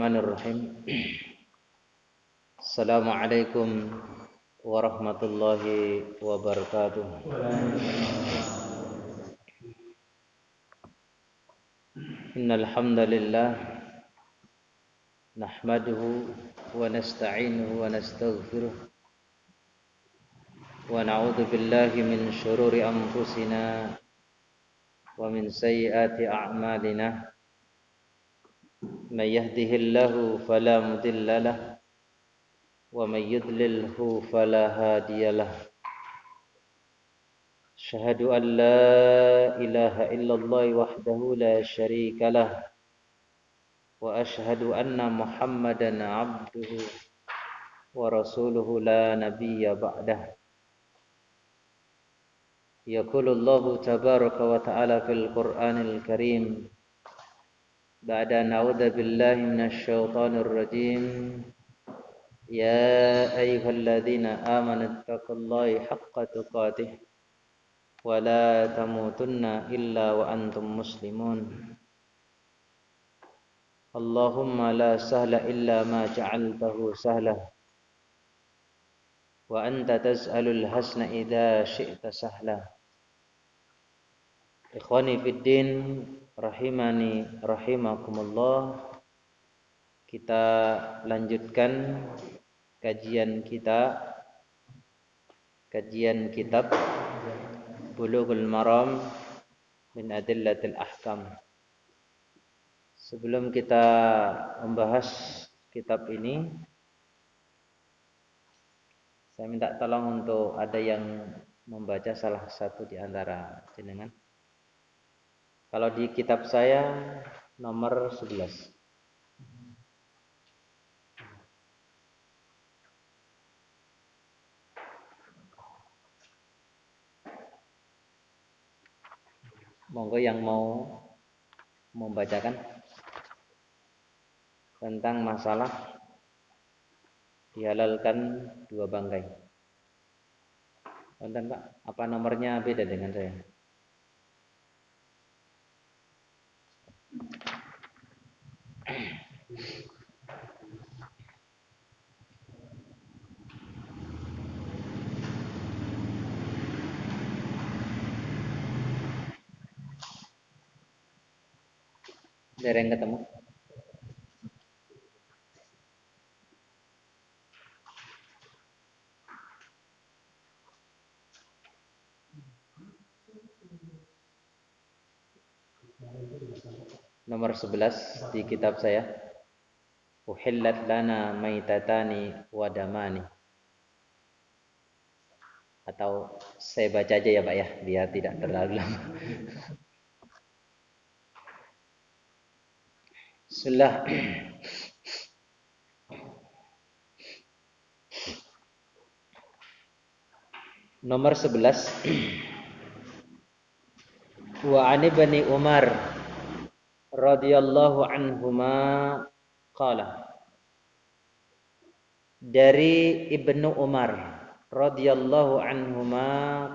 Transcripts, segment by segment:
Bismillahirrahmanirrahim. Assalamualaikum warahmatullahi wabarakatuh. Innal hamdalillah nahmaduhu wa nasta'inuhu wa nastaghfiruh wa na'udzu billahi min shururi anfusina wa min sayyiati a'malina. من يهده الله فلا مضل له ومن يضلله فلا هادي له أشهد أن لا إله إلا الله وحده لا شريك له وأشهد أن محمدا عبده ورسوله لا نبي بعده يقول الله تبارك وتعالى في القرآن الكريم بعد أن أعوذ بالله من الشيطان الرجيم يا أيها الذين آمنوا اتقوا الله حق تقاته ولا تموتن إلا وأنتم مسلمون اللهم لا سهل إلا ما جعلته سهلا وأنت تسأل الحسن إذا شئت سهلا Ikhwani fid din rahimani rahimakumullah. Kita lanjutkan kajian kitab Bulughul Maram min Adillatil Ahkam. Sebelum kita membahas kitab ini, saya minta tolong untuk ada yang membaca salah satu di antara jenengan. Kalau di kitab saya nomor 11. Monggo yang mau membacakan tentang masalah dihalalkan dua bangkai. Wonten Pak, apa nomornya beda dengan saya? Dereng ketemu. Nomor 11 di kitab saya. Uhillat lana maitatani wa damani. Atau saya baca aja ya Pak ya, biar tidak terlalu lama. Bismillah. Nomor 11. Wa 'an Ibni Umar radhiyallahu anhuma qala. Dari Ibnu Umar radhiyallahu anhuma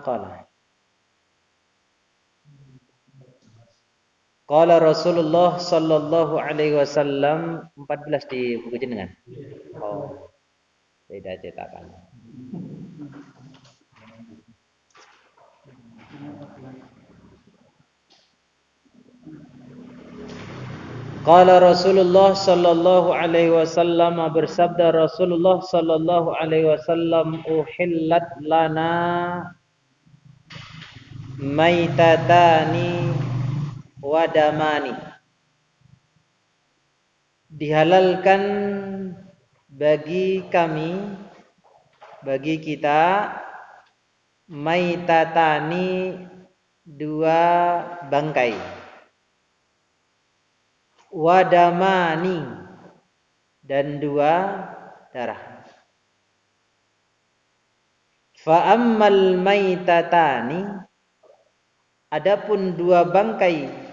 qala. Qala Rasulullah sallallahu alaihi wasallam 14 di buku jenengan. Oh. Beda cetakan. Qala Rasulullah sallallahu alaihi wasallam, bersabda Rasulullah sallallahu alaihi wasallam, uhillat lana maitatani wadamani. Dihalalkan bagi kami, bagi kita, maitatani dua bangkai, wadamani dan dua darah. Fa ammal maitatani, adapun dua bangkai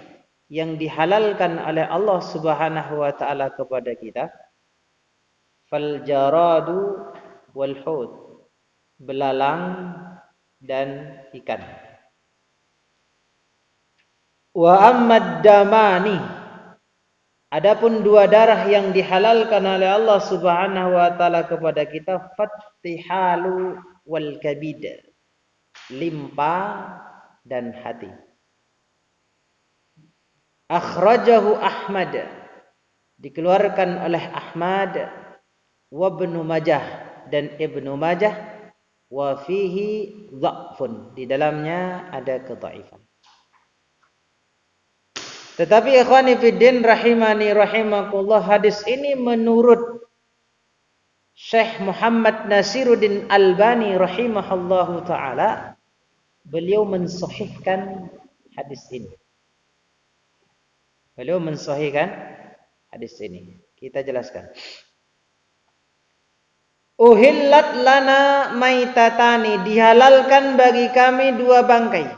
yang dihalalkan oleh Allah Subhanahu wa taala kepada kita, fal jaradu wal hut, belalang dan ikan. Wa ammad damani, Adapun dua darah yang dihalalkan oleh Allah Subhanahu wa taala kepada kita, fattihalu wal kabid, limpa dan hati. Akhrajahu Ahmad, dikeluarkan oleh Ahmad, wa Ibnu Majah dan Ibnu Majah, wa fihi dha'fun, di dalamnya ada kedhaifan. Tetapi ikhwani fiddin rahimani rahimakumullah, hadis ini menurut Syekh Muhammad Nasiruddin Albani rahimahullahu taala, beliau mensahihkan hadis ini. Beliau mensahihkan hadis ini. Kita jelaskan. Uhillat lana maitatani, dihalalkan bagi kami dua bangkai.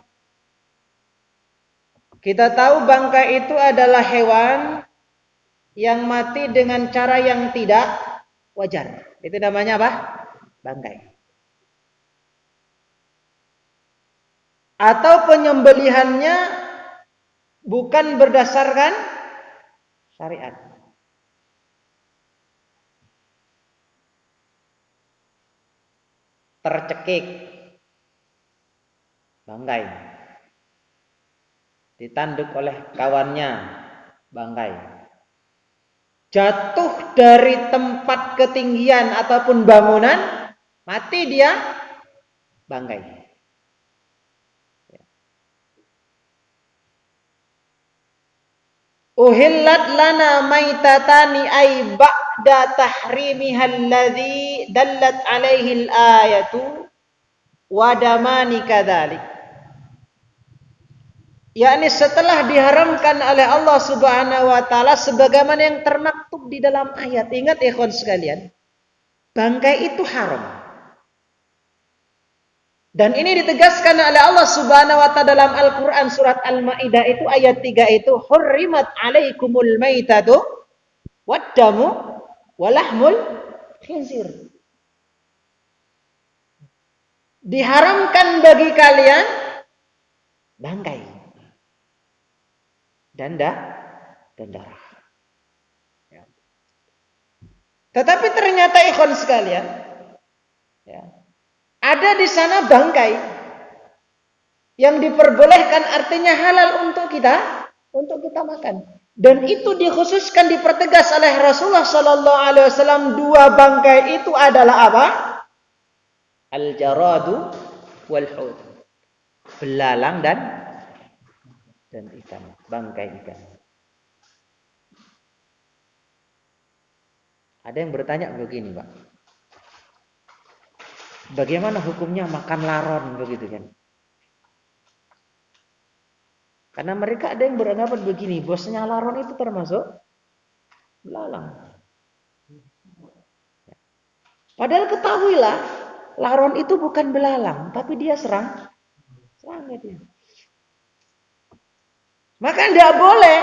Kita tahu bangkai itu adalah hewan yang mati dengan cara yang tidak wajar. Itu namanya apa? Bangkai. Atau penyembelihannya bukan berdasarkan syariat. Tercekik bangkai, ditanduk oleh kawannya bangkai, jatuh dari tempat ketinggian ataupun bangunan, mati dia, bangkai. Uhillat lana maitatani ay ba'da tahrimiha alladhi dallat alaihi al-ayatu wa damani kadzalik. Yakni setelah diharamkan oleh Allah Subhanahu wa taala sebagaimana yang termaktub di dalam ayat. Ingat ikhwan sekalian, bangkai itu haram. Dan ini ditegaskan oleh Allah Subhanahu wa taala dalam Al-Qur'an surat Al-Maidah itu ayat 3 itu, hurrimat alaikumul maitatu waddamu walahmul khinzir. Diharamkan bagi kalian bangkai dan darah. Ya. Tetapi ternyata ikhwan sekalian, ya, ada di sana bangkai yang diperbolehkan, artinya halal untuk kita makan. Dan itu dikhususkan, dipertegas oleh Rasulullah sallallahu alaihi wasallam, dua bangkai itu adalah apa? Al-jaradu wal hud. Belalang dan ikan, bangkai ikan. Ada yang bertanya begini, Pak. Bagaimana hukumnya makan laron begitu kan? Karena mereka ada yang beranggapan begini, bosnya laron itu termasuk belalang. Padahal ketahuilah, laron itu bukan belalang, tapi dia serangga dia. Maka tidak boleh,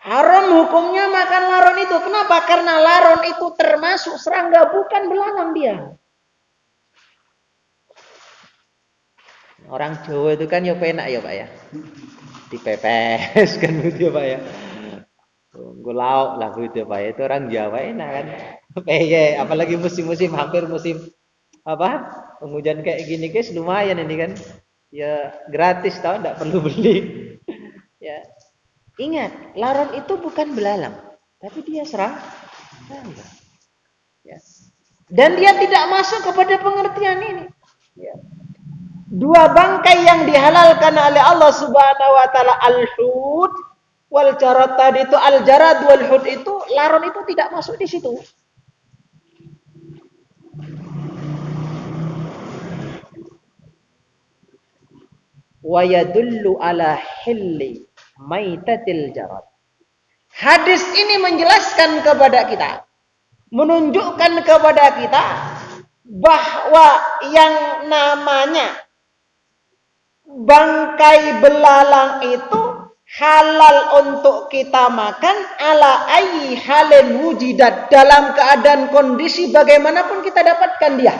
haram hukumnya makan laron itu. Kenapa? Karena laron itu termasuk serangga, bukan belalang dia. Orang Jawa itu kan ya penak ya Pak ya, dipepes kan gitu ya Pak ya, lauk lah gitu ya Pak ya, itu orang Jawa enak kan, peye, apalagi musim-musim, hampir musim apa penghujan kayak gini guys, lumayan ini kan, ya gratis tau, tidak perlu beli. Ya, ingat, laron itu bukan belalang, tapi dia serangga. Ya. Dan dia tidak masuk kepada pengertian ini. Ya. Dua bangkai yang dihalalkan oleh Allah Subhanahu wa taala, al-hud wal jarad, tadi itu al-jarad wal hud itu, laron itu tidak masuk di situ. Wa yadullu ala hilli maitatil jarad. Hadis ini menjelaskan kepada kita, menunjukkan kepada kita bahwa yang namanya bangkai belalang itu halal untuk kita makan ala ayyi halin wujidat, dalam keadaan kondisi bagaimanapun kita dapatkan dia.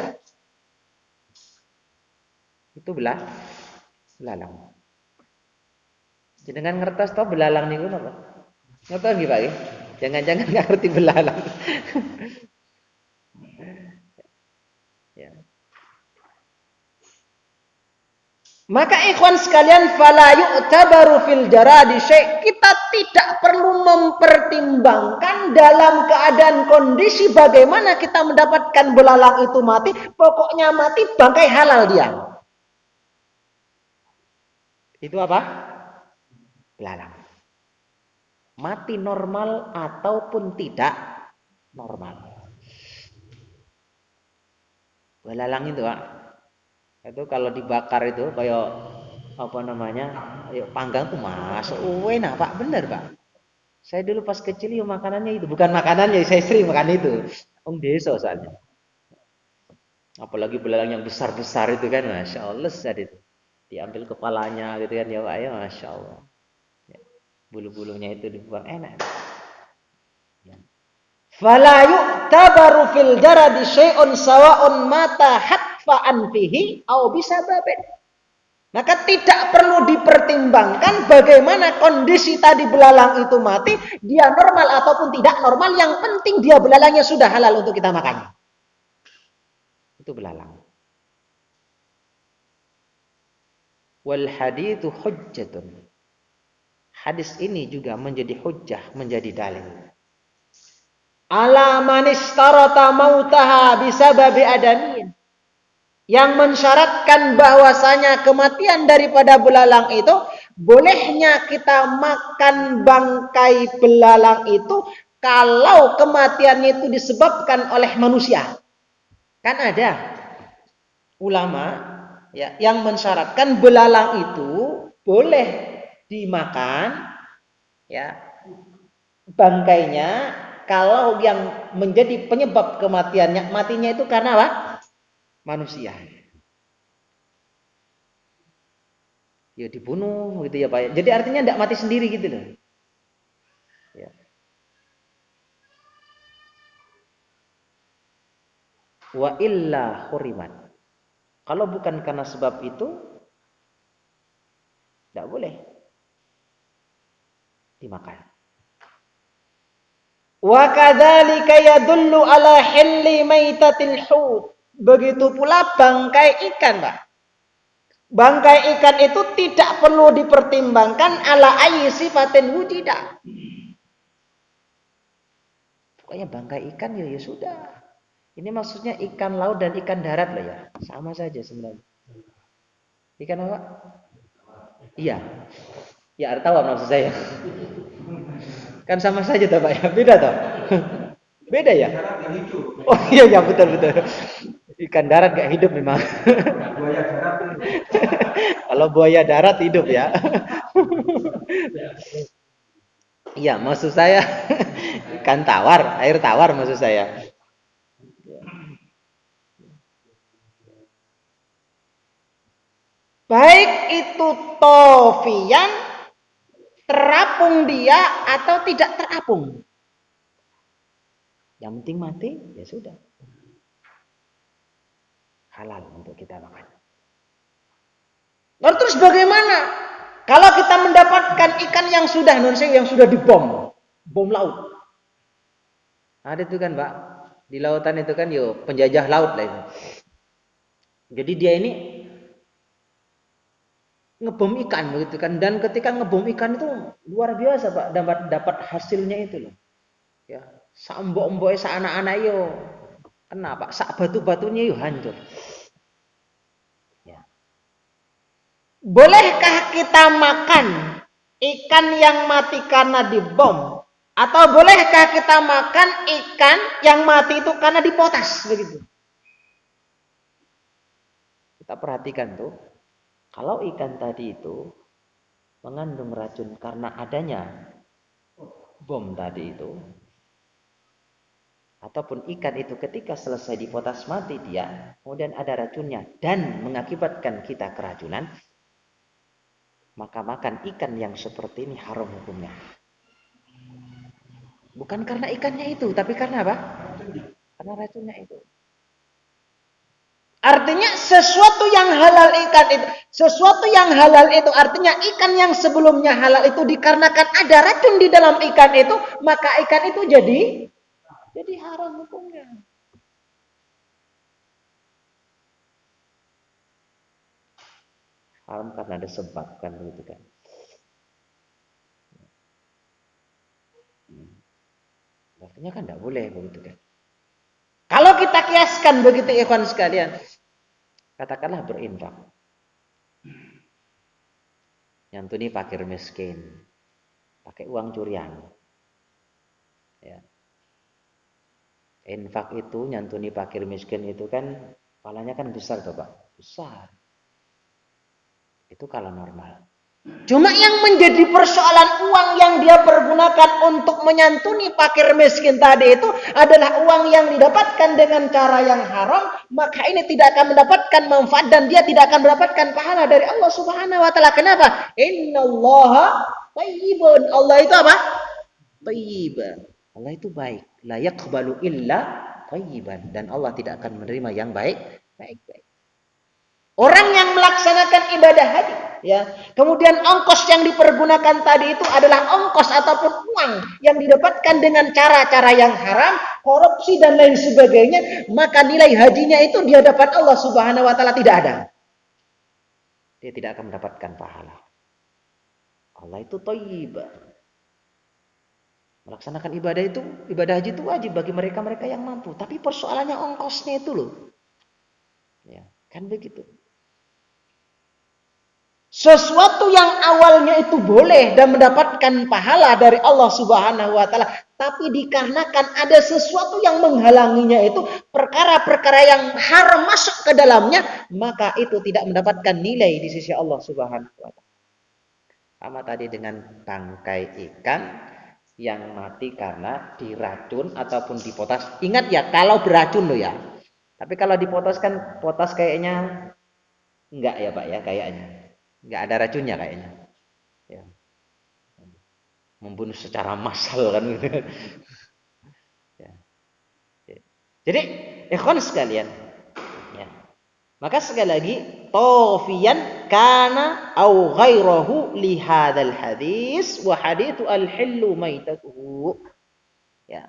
Itu belalang. Jenengan ngertos toh belalang niku napa? Ngoten nggih Pak nggih. Jangan-jangan nggak ngerti belalang. Ya. Maka ikhwan sekalian, fala yu'tabaru fil jaradi syai'. Kita tidak perlu mempertimbangkan dalam keadaan kondisi bagaimana kita mendapatkan belalang itu mati. Pokoknya mati, bangkai halal dia. Itu apa? Belalang. Mati normal ataupun tidak normal. Belalang itu Pak, itu kalau dibakar itu kayak apa namanya, yuk panggang tuh masuk enak Pak, bener Pak. Saya dulu pas kecil yuk makanannya itu, bukan makanannya, saya sering makan itu. Om desa soalnya. Apalagi belalang yang besar-besar itu kan, masya Allah saat itu. Diambil kepalanya gitu kan ya Pak ya, masya Allah. Ya, bulu-bulunya itu dibuang enak. Ya. Fala yu'tabaru fil jaradi syai'un sawa'un mata hatfa'an fihi au bisababin. Maka tidak perlu dipertimbangkan bagaimana kondisi tadi belalang itu mati, dia normal ataupun tidak normal, yang penting dia belalangnya sudah halal untuk kita makan. Itu belalang. Wal haditsu hujjatun. Hadis ini juga menjadi hujjah, menjadi dalil. Ala man istarata mautaha bisababi adamin. Yang mensyaratkan bahwasanya kematian daripada belalang itu, bolehnya kita makan bangkai belalang itu kalau kematiannya itu disebabkan oleh manusia. Kan ada ulama ya yang mensyaratkan belalang itu boleh dimakan ya bangkainya kalau yang menjadi penyebab kematiannya matinya itu karena apa? Manusia. Ya dibunuh gitu ya Pak. Jadi artinya tidak mati sendiri gitu loh. Ya. Wa illa hurimat. Kalau bukan karena sebab itu tidak boleh dimakan. Wa kadzalika yadullu ala hilli maitatil hut. Begitu pula bangkai ikan, Pak. Bangkai ikan itu tidak perlu dipertimbangkan ala ayyi sifatin wujida. Pokoknya bangkai ikan ya sudah. Ini maksudnya ikan laut dan ikan darat lah ya. Sama saja sebenarnya. Ikan apa? Iya. Ya air tawar maksud saya. Kan sama saja toh Pak ya. Beda toh? Beda ya? Oh iya ya betul betul. Ikan darat gak hidup memang. Kalau buaya darat hidup ya. Iya, maksud saya ikan tawar, air tawar maksud saya. Baik itu tofian, terapung dia atau tidak terapung. Yang penting mati, ya sudah. Halal untuk kita makan. Lalu terus bagaimana? Kalau kita mendapatkan ikan yang sudah dibom, bom laut. Ada itu kan, Pak. Di lautan itu kan penjajah laut lah itu. Jadi dia ini ngebom ikan begitu kan, dan ketika ngebom ikan itu luar biasa Pak, dapat hasilnya itu loh. Ya, sak mbok-mboke sak anak-anak yo kena Pak, sak batu-batunya yo hancur. Ya. Bolehkah kita makan ikan yang mati karena dibom? Atau bolehkah kita makan ikan yang mati itu karena dipotas begitu? Kita perhatikan tuh. Kalau ikan tadi itu mengandung racun karena adanya bom tadi itu, ataupun ikan itu ketika selesai dipotas mati dia, kemudian ada racunnya dan mengakibatkan kita keracunan, maka makan ikan yang seperti ini haram hukumnya. Bukan karena ikannya itu, tapi karena apa? Karena racunnya itu. Artinya sesuatu yang halal artinya ikan yang sebelumnya halal itu dikarenakan ada racun di dalam ikan itu, maka ikan itu jadi haram hukumnya. Haram karena ada sebab kan begitu kan. Artinya kan tidak boleh begitu kan. Kalau kita kiaskan begitu ikhwan sekalian, Katakanlah berinfak. Nyantuni fakir miskin. Pakai uang curian. Ya. Infak itu nyantuni fakir miskin itu kan pahalanya kan besar tuh Pak. Besar. Itu kalau normal. Cuma yang menjadi persoalan uang yang dia pergunakan untuk menyantuni fakir miskin tadi itu adalah uang yang didapatkan dengan cara yang haram, maka ini tidak akan mendapatkan manfaat dan dia tidak akan mendapatkan pahala dari Allah Subhanahu wa taala. Kenapa? Innallaha thayyibun. Allah itu apa? Thayyib. Allah itu baik. La yaqbalu illa thayyiban, dan Allah tidak akan menerima yang baik. Orang yang melaksanakan ibadah haji, ya, kemudian ongkos yang dipergunakan tadi itu adalah ongkos ataupun uang yang didapatkan dengan cara-cara yang haram, korupsi dan lain sebagainya, maka nilai hajinya itu di hadapan Allah Subhanahu wa taala tidak ada. Dia tidak akan mendapatkan pahala. Allah itu thayyib. Melaksanakan ibadah haji itu wajib bagi mereka-mereka yang mampu, tapi persoalannya ongkosnya itu loh. Ya, kan begitu. Sesuatu yang awalnya itu boleh dan mendapatkan pahala dari Allah Subhanahu wa taala, tapi dikarenakan ada sesuatu yang menghalanginya itu, perkara-perkara yang haram masuk ke dalamnya, maka itu tidak mendapatkan nilai di sisi Allah Subhanahu wa taala. Sama tadi dengan bangkai ikan yang mati karena diracun ataupun dipotas. Ingat ya, kalau beracun loh ya. Tapi kalau dipotas kan potas kayaknya enggak ya Pak ya, kayaknya. Enggak ada racunnya kayaknya. Ya. Membunuh secara massal kan gitu. Ya. Jadi, ikhwan sekalian, ya. Maka sekali lagi, tawfiyan kana au ghairahu li hadzal hadis wa haditsu al-hillu maitatuhu. Ya.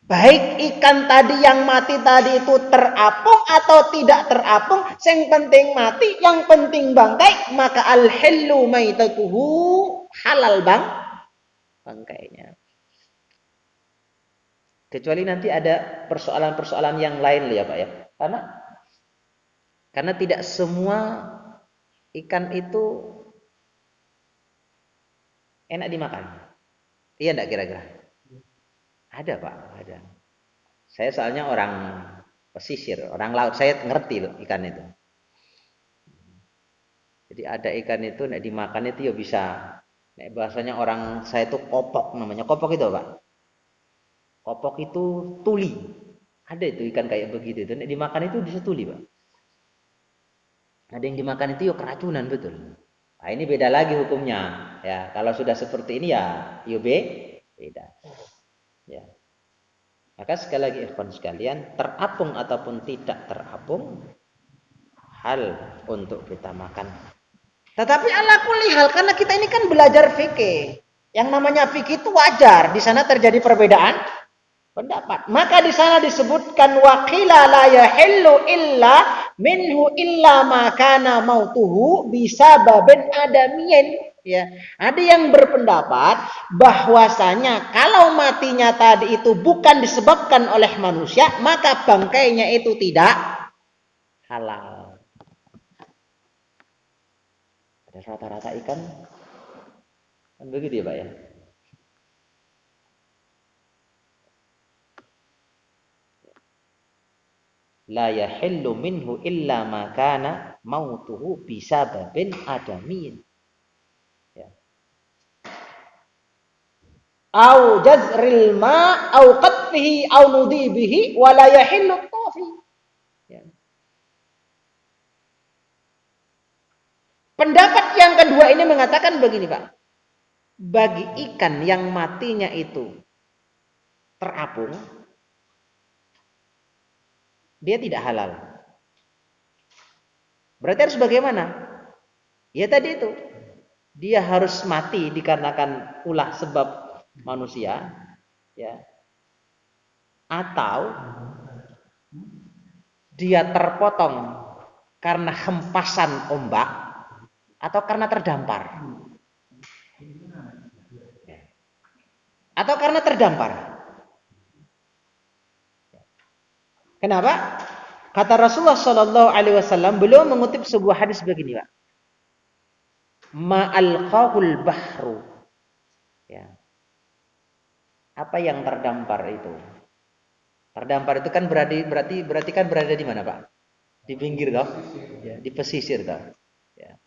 Baik ikan tadi yang mati tadi itu terapung atau tidak terapung, yang penting mati, yang penting bangkai, maka al-hillu maitatuhu, halal bangkainya. Kecuali nanti ada persoalan-persoalan yang lain ya Pak ya. Karena tidak semua ikan itu enak dimakan. Iya enggak kira-kira? Ada Pak, ada. Saya soalnya orang pesisir, orang laut, saya ngerti loh ikan itu. Jadi ada ikan itu nek dimakan itu ya bisa. Nek bahasanya orang saya itu kopok namanya. Kopok itu Pak. Kopok itu tuli. Ada itu ikan kayak begitu itu. Nek dimakan itu bisa tuli Pak. Ada yang dimakan itu ya keracunan betul. Nah ini beda lagi hukumnya. Ya kalau sudah seperti ini ya beda. Ya. Maka sekali lagi ikhwan sekalian, terapung ataupun tidak terapung hal untuk kita makan. Tetapi ala kulli hal, karena kita ini kan belajar fikih. Yang namanya fikih itu wajar, di sana terjadi perbedaan pendapat. Maka di sana disebutkan waqila la yahillu illa minhu illa ma kana mautuhu bisababin adamiyyin. Ya, ada yang berpendapat bahwasanya kalau matinya tadi itu bukan disebabkan oleh manusia, maka bangkainya itu tidak halal. Ada rata-rata ikan kan begitu ya Pak ya. La yahillu minhu illa ma kana mautuhu bisababin adamiyyin. Au jazril ma au qatfihi au nudibihi wa la yahillu tafi. Ya. Pendapat yang kedua ini mengatakan begini Pak. Bagi ikan yang matinya itu terapung, dia tidak halal. Berarti harus bagaimana? Ya tadi itu. Dia harus mati dikarenakan ulah sebab manusia, ya. Atau dia terpotong karena hempasan ombak atau karena terdampar. Atau karena terdampar. Kenapa? Kata Rasulullah Shallallahu Alaihi Wasallam, beliau mengutip sebuah hadis begini, Pak. Ma'alqahul bahru. Ya. Apa yang terdampar itu? Terdampar itu kan berarti kan berada di mana, Pak? Di pinggir toh? Ya, di pesisir toh. Ya.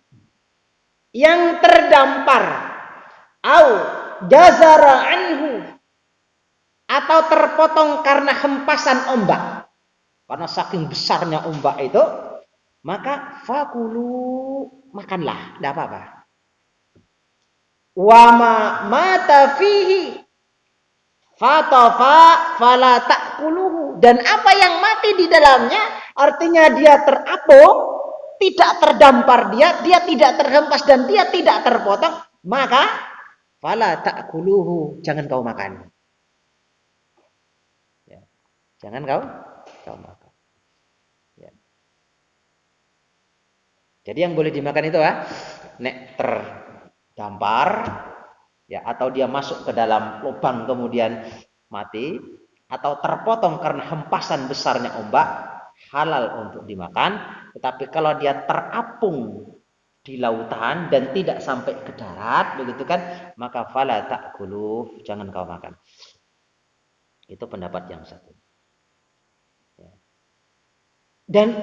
Yang terdampar au jazara anhu atau terpotong karena hempasan ombak. Karena saking besarnya ombak itu, maka fakulu, makanlah, tidak apa-apa. Wama mata fihi fatafa fala ta'kuluhu, dan apa yang mati di dalamnya, artinya dia terapung, tidak terdampar, dia tidak terhempas dan dia tidak terpotong, maka fala ta'kuluhu, jangan kau makan. Ya. Jangan kau makan. Ya. Jadi yang boleh dimakan itu nek terdampar, ya, atau dia masuk ke dalam lubang kemudian mati, atau terpotong karena hempasan besarnya ombak, halal untuk dimakan. Tetapi kalau dia terapung di lautan dan tidak sampai ke darat, begitu kan, maka fala ta'kulu, jangan kau makan. Itu pendapat yang satu. Ya. Dan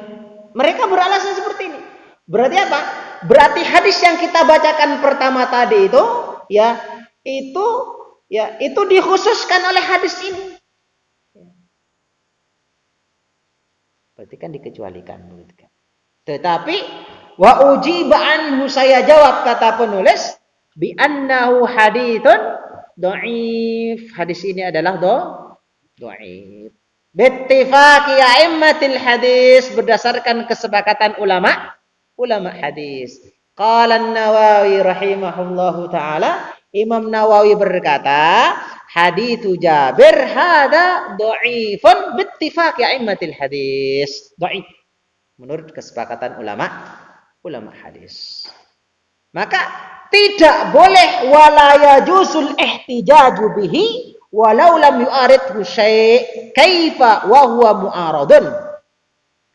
mereka beralasan seperti ini. Berarti apa? Berarti hadis yang kita bacakan pertama tadi itu, ya, itu dikhususkan oleh hadis ini. Berarti kan dikecualikan, begitu kan. Tetapi wa ujiba anhu, saya jawab kata penulis, bi annahu haditsun dhaif. Hadis ini adalah dhaif. Bittifaqi a'immatil hadis, berdasarkan kesepakatan ulama hadis. Qala An-Nawawi rahimahullahu taala, Imam Nawawi berkata, haditsu Jabir hada dhaifun bittifaqi a'immatil hadis. Dhaif menurut kesepakatan ulama hadis. Maka tidak boleh wala yajusul ihtijaju bihi walau lam yu'aridhu syai' kaifa wa huwa mu'aradun.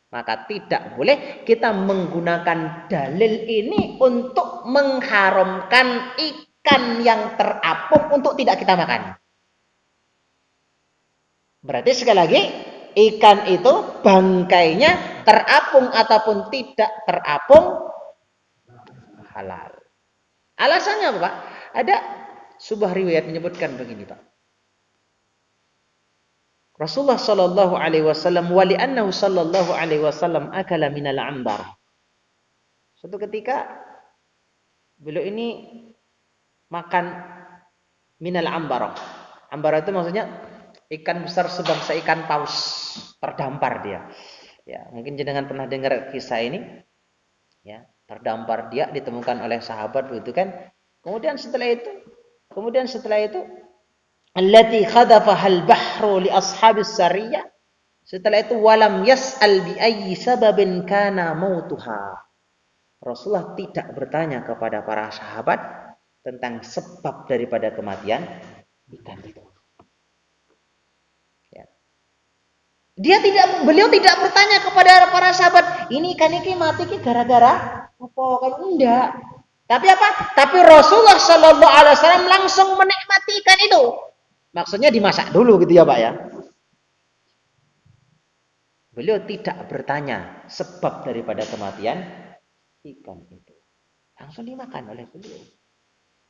Maka tidak boleh kita menggunakan dalil ini untuk mengharamkan ikan yang terapung untuk tidak kita makan. Berarti sekali lagi, ikan itu bangkainya terapung ataupun tidak terapung halal. Alasannya apa, Pak? Ada sebuah riwayat menyebutkan begini, Pak. Rasulullah sallallahu alaihi wasallam wa li'annahu sallallahu alaihi wasallam akala minal ambar. Suatu ketika beliau ini makan minal ambar. Ambar itu maksudnya ikan besar sebangsa ikan paus, terdampar dia. Ya, mungkin jenengan pernah dengar kisah ini. Ya, terdampar dia ditemukan oleh sahabat begitu kan. Kemudian setelah itu allati khadafahal bahru li ashabis sariyah. Setelah itu walam yas'al bi ayyi sababin kana mautuha. Rasulullah tidak bertanya kepada para sahabat tentang sebab daripada kematian ikan itu. Ya. Beliau tidak bertanya kepada para sahabat, ini ikan ini mati gara-gara apa? Kan enggak. Tapi apa? Tapi Rasulullah Shallallahu Alaihi Wasallam langsung menikmati ikan itu. Maksudnya dimasak dulu gitu ya, Pak ya. Beliau tidak bertanya sebab daripada kematian ikan itu. Langsung dimakan oleh beliau.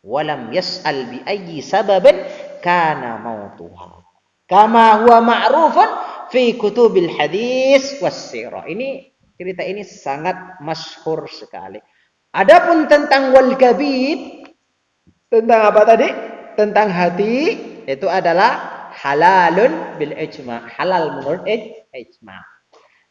Walam yas'al bi ayyi sababin kana mautuha. Kama huwa ma'rufun fi kutubil hadis was sirah. Ini cerita ini sangat masyhur sekali. Adapun tentang wal kabid, tentang apa tadi? Tentang hati, itu adalah halalun bil ijma', halal menurut ijma'.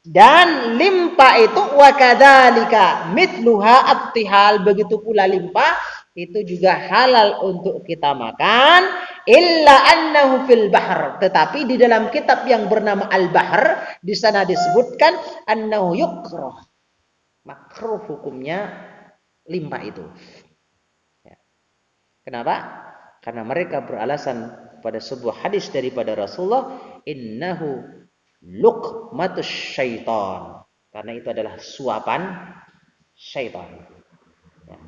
Dan limpa itu wa kadzalika mithluha at-tihal, begitu pula limpa itu juga halal untuk kita makan illa annahu fil bahr, tetapi di dalam kitab yang bernama Al-Bahr di sana disebutkan annahu yukrah, makruh hukumnya limpa itu. Ya. Kenapa? Karena mereka beralasan pada sebuah hadis daripada Rasulullah, innahu luqmatus syaitan, karena itu adalah suapan syaitan. Ya.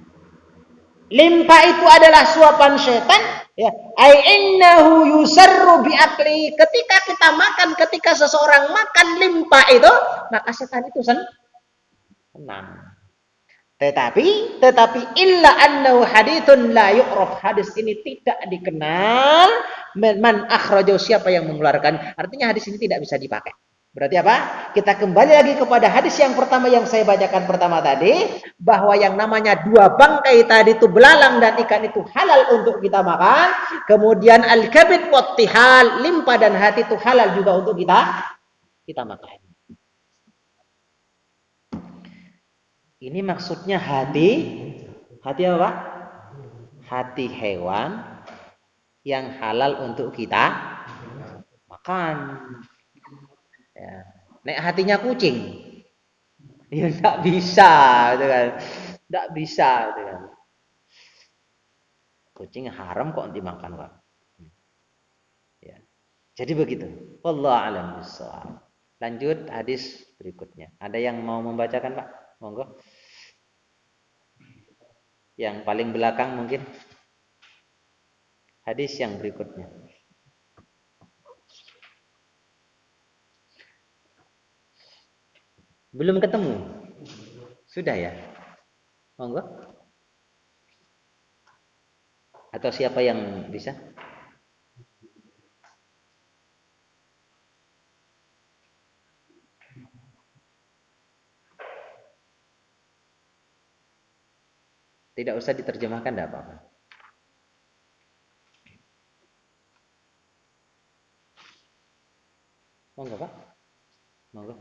Limpa itu adalah suapan syaitan. Ya, ai innahu yusarru bi akli. Ketika kita makan, ketika seseorang makan limpa itu, maka setan itu senang. Tetapi illa annahu haditsun la yu'raf. Hadis ini tidak dikenal man akhrajahu, siapa yang mengeluarkan. Artinya hadis ini tidak bisa dipakai. Berarti apa? Kita kembali lagi kepada hadis yang pertama yang saya bacakan pertama tadi, bahwa yang namanya dua bangkai tadi itu belalang dan ikan itu halal untuk kita makan. Kemudian al-kabid wat tihal, limpa dan hati itu halal juga untuk kita makan. Ini maksudnya hati apa, Pak? Hati hewan yang halal untuk kita makan. Ya. Nek hatinya kucing, ya enggak bisa, gitu kan? Enggak bisa, gitu kan? Kucing haram kok dimakan, Pak. Ya. Jadi begitu. Wallahu a'lam bishawab. Lanjut hadis berikutnya. Ada yang mau membacakan, Pak? Monggo. Yang paling belakang mungkin. Hadis yang berikutnya. Belum ketemu? Sudah ya? Monggo. Atau siapa yang bisa? Tidak usah diterjemahkan, tidak apa-apa. Monggo, Pak. Monggo.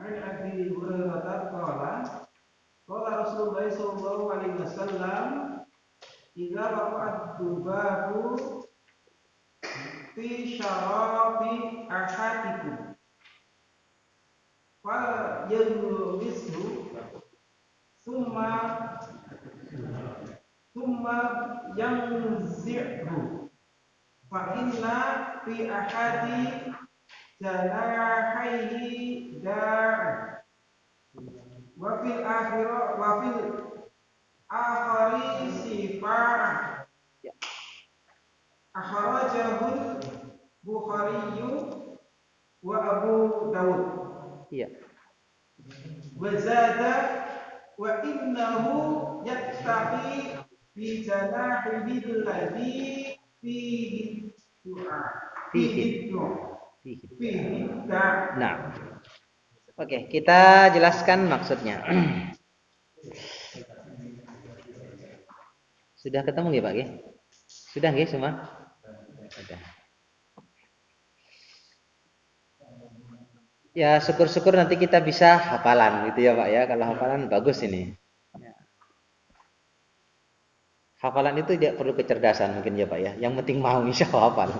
An Abi Hurairah qala Rasulullah sallallahu alaihi wasallam, idza waqa'at dubabu fi syarabi ahadikum fal yalmishu thumma yanzi'hu fa inna fi ahadi janahaihi da'an wa fil akhari sifa'an. Akhrajahul Bukhari wa Abu Dawud. Iya. Wa zada wa innahu yattaqi bi janahihi alladhi fihi du'a. Fihi du'a. Nah. Oke, kita jelaskan maksudnya. Sudah ketemu nggih, Pak nggih? Sudah nggih semua? Sudah. Ya, syukur-syukur nanti kita bisa hafalan gitu ya, Pak ya. Kalau hafalan bagus ini. Hafalan itu tidak perlu kecerdasan mungkin ya, Pak ya. Yang penting mau, insya Allah hafal.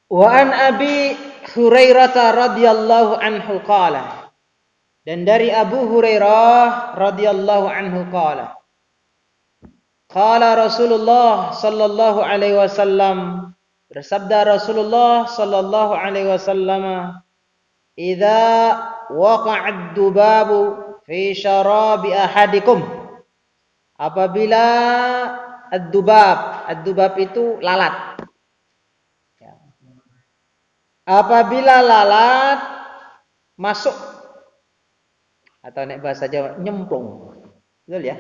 Wa an Abi Hurairah radhiyallahu anhu qala. Dan dari Abu Hurairah radhiyallahu anhu qala. Qala Rasulullah sallallahu alaihi wasallam, bersabda Rasulullah sallallahu alaihi wasallam, idza waqa'ad dubabu fi syarabi ahadikum, apabila ad-dubab itu lalat. Apabila lalat masuk, atau nek bahasa Jawa nyemplung. Betul ya?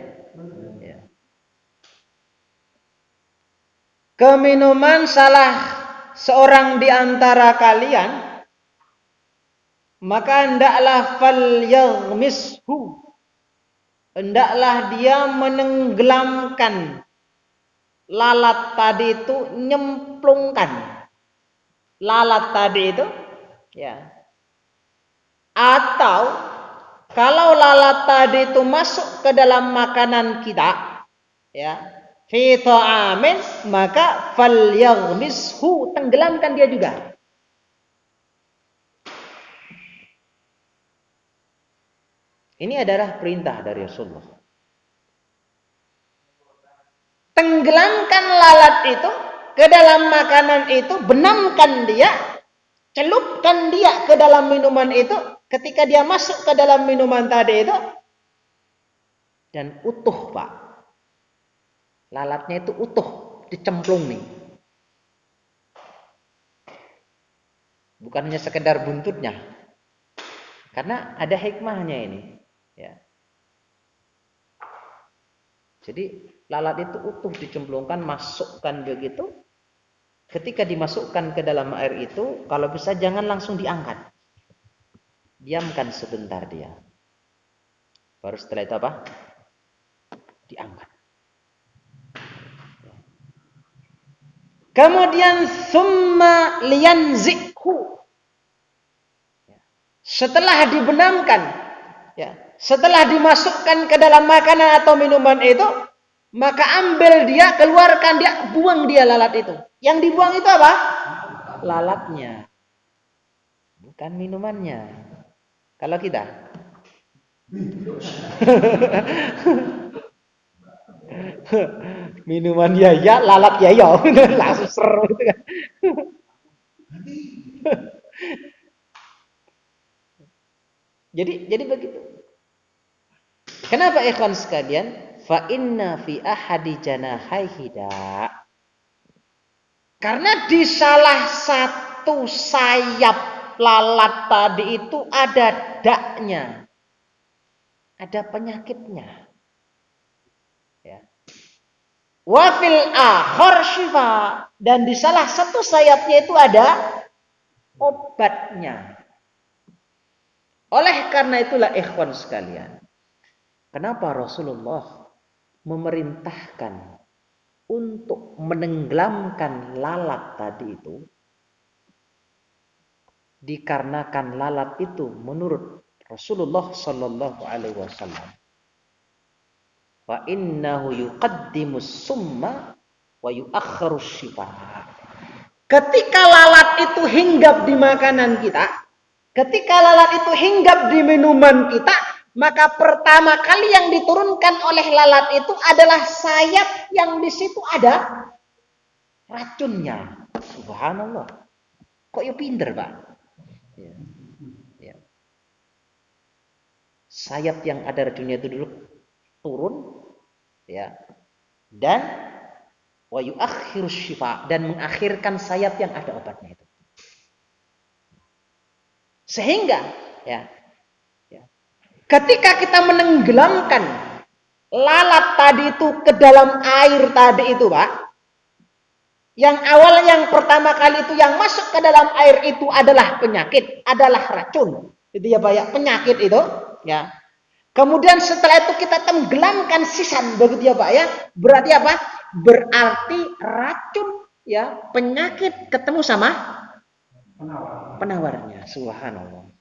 Ya. Keminuman salah seorang di antara kalian, maka hendaklah falyaghmishu, hendaklah dia menenggelamkan lalat tadi itu nyemplungkan. Lalat tadi itu ya. Atau kalau lalat tadi itu masuk ke dalam makanan kita ya, fi ta'amin, maka falyaghmishu, tenggelamkan dia juga. Ini adalah perintah dari Rasulullah. Tenggelamkan lalat itu ke dalam makanan itu, benamkan dia, celupkan dia ke dalam minuman itu. Ketika dia masuk ke dalam minuman tadi itu, dan utuh Pak, lalatnya itu utuh, dicemplung nih. Bukan hanya sekedar buntutnya, karena ada hikmahnya ini. Ya. Jadi lalat itu utuh dicemplungkan, masukkan begitu. Ketika dimasukkan ke dalam air itu, kalau bisa jangan langsung diangkat. Diamkan sebentar dia. Baru setelah itu apa? Diangkat. Kemudian summa liyanzikhu. Setelah dibenamkan, ya, setelah dimasukkan ke dalam makanan atau minuman itu, maka ambil dia, keluarkan dia, buang dia lalat itu. Yang dibuang itu apa? Lalatnya. Bukan minumannya. Kalau kita minuman ya, lalat ya, langsung seru gitu kan. Jadi begitu. Kenapa ikhwan sekalian? Fa inna fi ahadi janahaihi da. Karena di salah satu sayap lalat tadi itu ada daknya. Ada penyakitnya. Ya. Wa fil akhar syifa, dan di salah satu sayapnya itu ada obatnya. Oleh karena itulah ikhwan sekalian, kenapa Rasulullah memerintahkan untuk menenggelamkan lalat tadi itu? Dikarenakan lalat itu menurut Rasulullah sallallahu alaihi wasallam, wa innahu yuqaddimus summa wa yuakhiru syifa. Ketika lalat itu hinggap di makanan kita, ketika lalat itu hinggap di minuman kita, maka pertama kali yang diturunkan oleh lalat itu adalah sayap yang di situ ada racunnya. Subhanallah. Kok ya pinter, Pak? Ya. Ya. Sayap yang ada racunnya itu dulu turun, ya, dan wa yuakhiru syifa, dan mengakhirkan sayap yang ada obatnya itu. Sehingga ya, ketika kita menenggelamkan lalat tadi itu ke dalam air tadi itu, Pak, yang awalnya yang pertama kali itu yang masuk ke dalam air itu adalah penyakit, adalah racun. Itu ya Pak ya, penyakit itu, ya. Kemudian setelah itu kita tenggelamkan sisan, begitu ya Pak ya. Berarti apa? Berarti racun, ya, penyakit ketemu sama penawarnya. Subhanallah.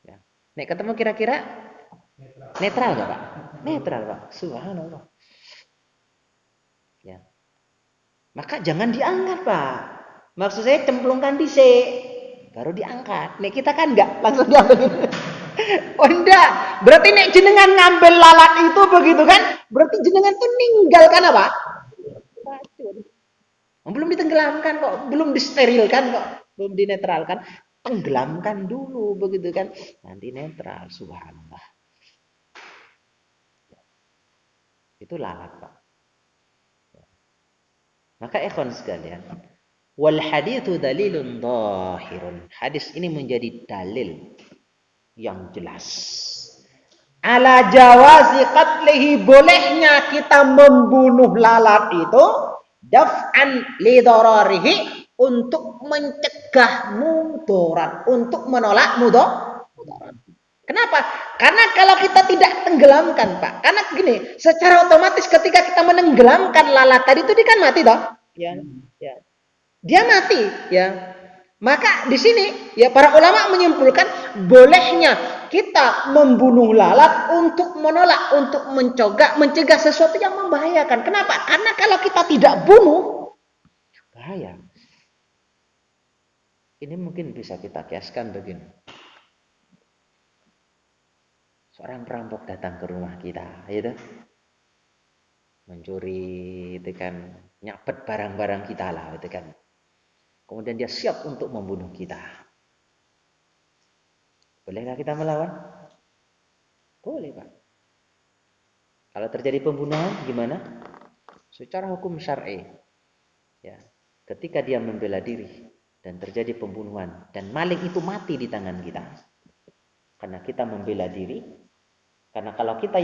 Ya. Nek ketemu kira-kira netral enggak, Pak? Netral, Pak. Subhanallah. Ya. Maka jangan diangkat, Pak. Maksud saya cemplungkan dhisik, baru diangkat. Nek kita kan enggak langsung diambil. Oh enggak, berarti nek jenengan ngambil lalat itu begitu kan? Berarti jenengan tuh ninggalkan apa? Racun. Belum ditenggelamkan kok, belum disterilkan kok, belum dinetralkan. Tenggelamkan dulu begitu kan? Nanti netral, subhanallah. Itu lalat, Pak. Maka ikhwan sekalian, wal haditsu dalilun dhahirun. Hadis ini menjadi dalil yang jelas. Ala jawazi qatlihi, bolehnya kita membunuh lalat itu daf'an li dararihi, untuk mencegah mudarat, untuk menolak mudarat. Kenapa? Karena kalau kita tidak tenggelamkan, Pak. Karena gini, secara otomatis ketika kita menenggelamkan lalat tadi itu dia kan mati toh? Ya, ya. Dia mati, ya. Maka di sini ya para ulama menyimpulkan bolehnya kita membunuh lalat untuk menolak, untuk mencegah sesuatu yang membahayakan. Kenapa? Karena kalau kita tidak bunuh bahaya. Ini mungkin bisa kita kiaskan begini. Seorang perampok datang ke rumah kita, gitu. Mencuri, itu kan, nyabet barang-barang kita lah, itu kan. Kemudian dia siap untuk membunuh kita. Bolehkah kita melawan? Boleh, Pak. Kalau terjadi pembunuhan, gimana? Secara hukum syar'i, ya, ketika dia membela diri dan terjadi pembunuhan dan maling itu mati di tangan kita, karena kita membela diri. Karena kalau kita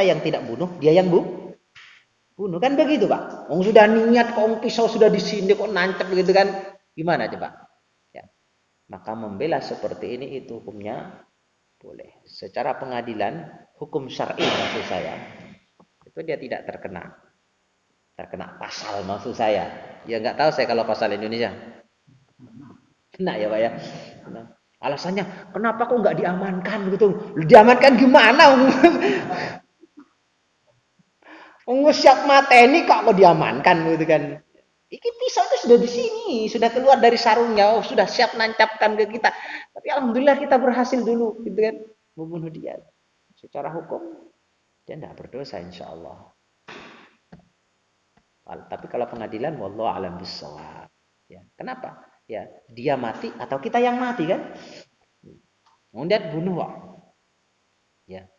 yang tidak bunuh, dia yang bunuh kan begitu, Pak. Wong sudah niat kok pisau sudah di sini kok nancep begitu kan? Gimana coba? Ya. Maka membela seperti ini itu hukumnya boleh. Secara pengadilan, hukum syar'i maksud saya, itu dia tidak terkena pasal maksud saya. Ya nggak tahu saya kalau pasal Indonesia. Kena ya, Pak ya. Kena. Alasannya, kenapa kok nggak diamankan begitu? Diamankan gimana? Siap mateni kok diamankan begitu kan? Iki pisau itu sudah di sini, sudah keluar dari sarungnya, sudah siap nancapkan ke kita. Tapi alhamdulillah kita berhasil dulu, gitu kan, membunuh dia. Secara hukum dia tidak berdosa, insya Allah. Tapi kalau pengadilan, wallahu a'lam bishawab. Ya, kenapa? Ya, dia mati atau kita yang mati kan? Kemudian bunuh, Pak. Ya.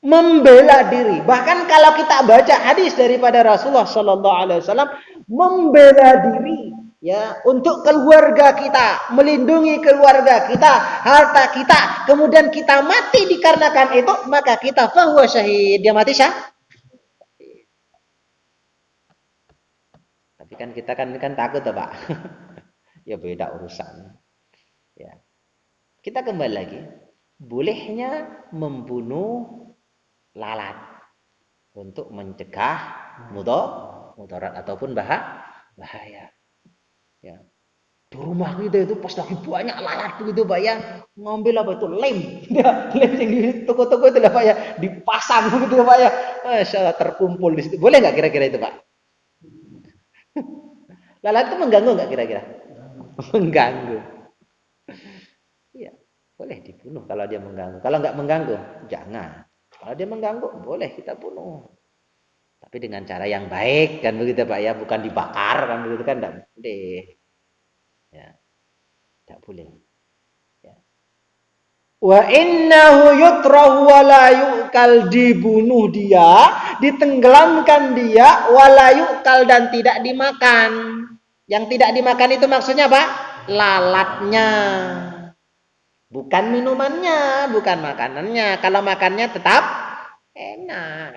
Membela diri. Bahkan kalau kita baca hadis daripada Rasulullah sallallahu alaihi wasallam, membela diri ya untuk keluarga kita, melindungi keluarga kita, harta kita, kemudian kita mati dikarenakan itu, maka kita fahuwa syahid. Dia mati syahid. Tapi kan kita kan takut, Pak. Ya beda urusan. Ya. Kita kembali lagi. Bolehnya membunuh lalat untuk mencegah mudarat ataupun bahaya. Ya. Di rumah kita itu pas lagi banyak lalat begitu, Pak ya, ngambil apa itu lem. Lem yang di toko-toko itu lah, Pak ya, dipasang begitu, Pak ya. Masya Allah, terkumpul di situ. Boleh nggak kira-kira itu, Pak? Lalat itu mengganggu nggak kira-kira? Mengganggu. Iya, boleh dibunuh kalau dia mengganggu. Kalau nggak mengganggu, jangan. Kalau dia mengganggu, boleh kita bunuh. Tapi dengan cara yang baik kan begitu, Pak ya, bukan dibakar kan begitu kan, enggak boleh. Ya. Enggak boleh. Ya. Wa innahu yutrahu wa la yu'kal, dibunuh dia, ditenggelamkan dia, wa la yu'kal, dan tidak dimakan. Yang tidak dimakan itu maksudnya apa? Lalatnya. Bukan minumannya, bukan makanannya. Kalau makannya tetap enak.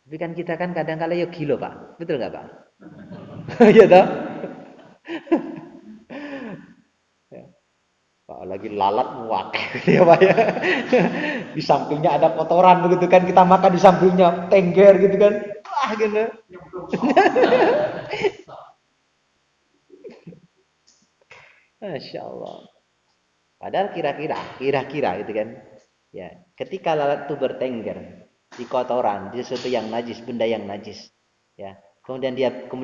Tapi kan kita kan kadang-kala ya gilo, Pak. Betul nggak, Pak? Iya toh? Pak lagi lalat muak gitu ya, Pak ya. Di sampingnya ada kotoran begitu kan, kita makan di sampingnya tengger gitu kan. Wah gitu. Masya Allah. Padahal kira-kira gitu kan. Ya, ketika lalat itu bertengger di kotoran, di sesuatu yang najis, benda yang najis, ya. Kemudian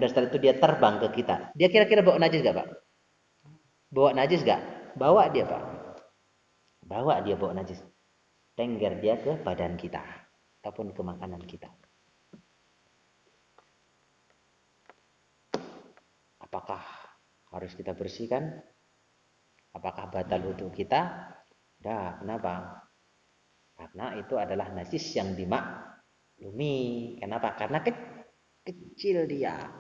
setelah itu dia terbang ke kita. Dia kira-kira bawa najis gak, Pak? Bawa najis gak? Bawa dia, Pak. Bawa najis. Tengger dia ke badan kita ataupun ke makanan kita. Apakah harus kita bersihkan? Apakah batal wudu kita? Dah, kenapa? Karena itu adalah najis yang dimaklumi. Kenapa? Karena kecil dia.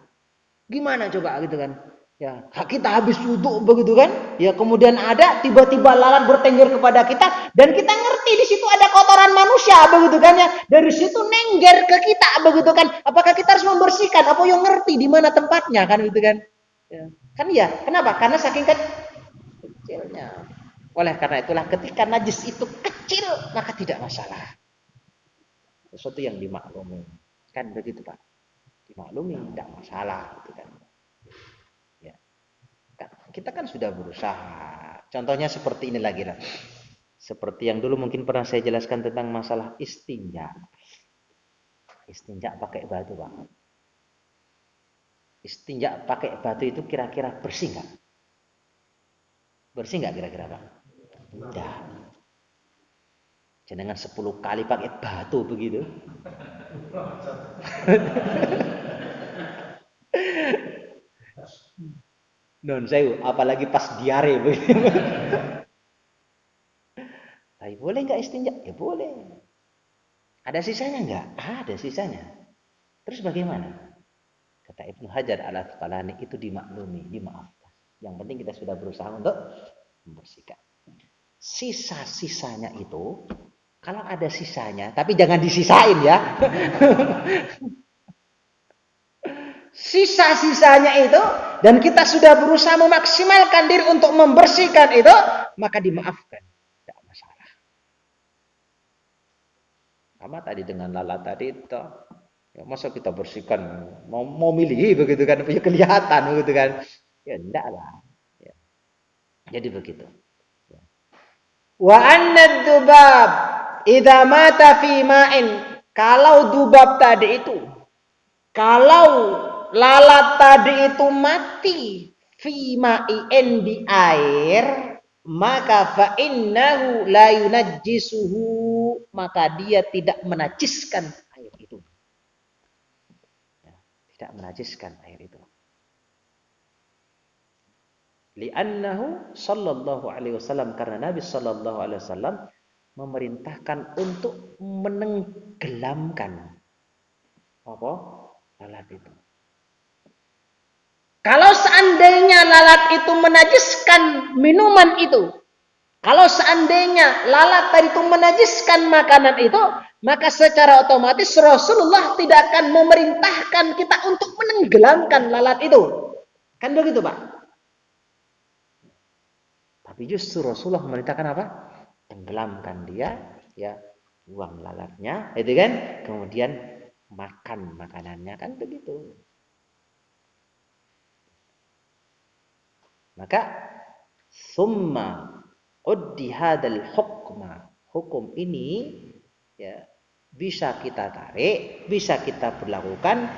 Gimana coba gitu kan? Ya, kita habis wudu begitu kan? Ya, kemudian ada tiba-tiba lalat bertengger kepada kita dan kita ngerti di situ ada kotoran manusia begitu kan ya. Dari situ nengger ke kita begitu kan? Apakah kita harus membersihkan? Apa yang ngerti di mana tempatnya kan gitu kan? Ya. Kan ya, kenapa? Karena saking kecilnya. Oleh karena itulah ketika najis itu kecil maka tidak masalah. Sesuatu yang dimaklumi. Kan begitu Pak. Dimaklumi tidak masalah gitu kan. Ya. Kita kan sudah berusaha. Contohnya seperti ini lagi lah. Seperti yang dulu mungkin pernah saya jelaskan tentang masalah istinja. Istinja pakai batu Pak. Istinja pakai batu itu kira-kira bersih nggak? Bersih nggak kira-kira Pak? Tidak. Jangan 10 kali pakai batu begitu. Non saya apalagi pas diare begitu. Tapi boleh nggak istinja? Ya boleh. Ada sisanya nggak? Ada sisanya. Terus bagaimana? Kata Ibnu Hajar al-Asqalani itu dimaklumi, dimaafkan. Yang penting kita sudah berusaha untuk membersihkan. Sisa-sisanya itu, kalau ada sisanya, tapi jangan disisain ya. Sisa-sisanya itu, dan kita sudah berusaha memaksimalkan diri untuk membersihkan itu, maka dimaafkan. Tidak masalah. Sama tadi dengan lalat tadi itu, ya masa kita bersihkan, mau milih begitu kan, punya kelihatan begitu kan. Ya enggak lah. Ya. Jadi begitu. Wa anna dzubab idza mata fi ma'in, kalau dubab tadi itu, kalau lalat tadi itu mati fi ma'in di air, maka fa innahu la yunajjisuhu, maka dia tidak menajiskan air itu. Ya, tidak menajiskan air itu. Li'annahu sallallahu alaihi wasallam, karena Nabi sallallahu alaihi wasallam memerintahkan untuk menenggelamkan apa? Lalat itu. Kalau seandainya lalat itu menajiskan minuman itu, kalau seandainya lalat tadi itu menajiskan makanan itu, maka secara otomatis Rasulullah tidak akan memerintahkan kita untuk menenggelamkan lalat itu. Kan begitu, Pak? Tapi justru Rasulullah memerintahkan apa? Tenggelamkan dia, ya, buang lalatnya, itu kan? Kemudian makan makanannya, kan begitu. Maka summa uddi hadal hukma, hukum ini ya bisa kita tarik, bisa kita berlakukan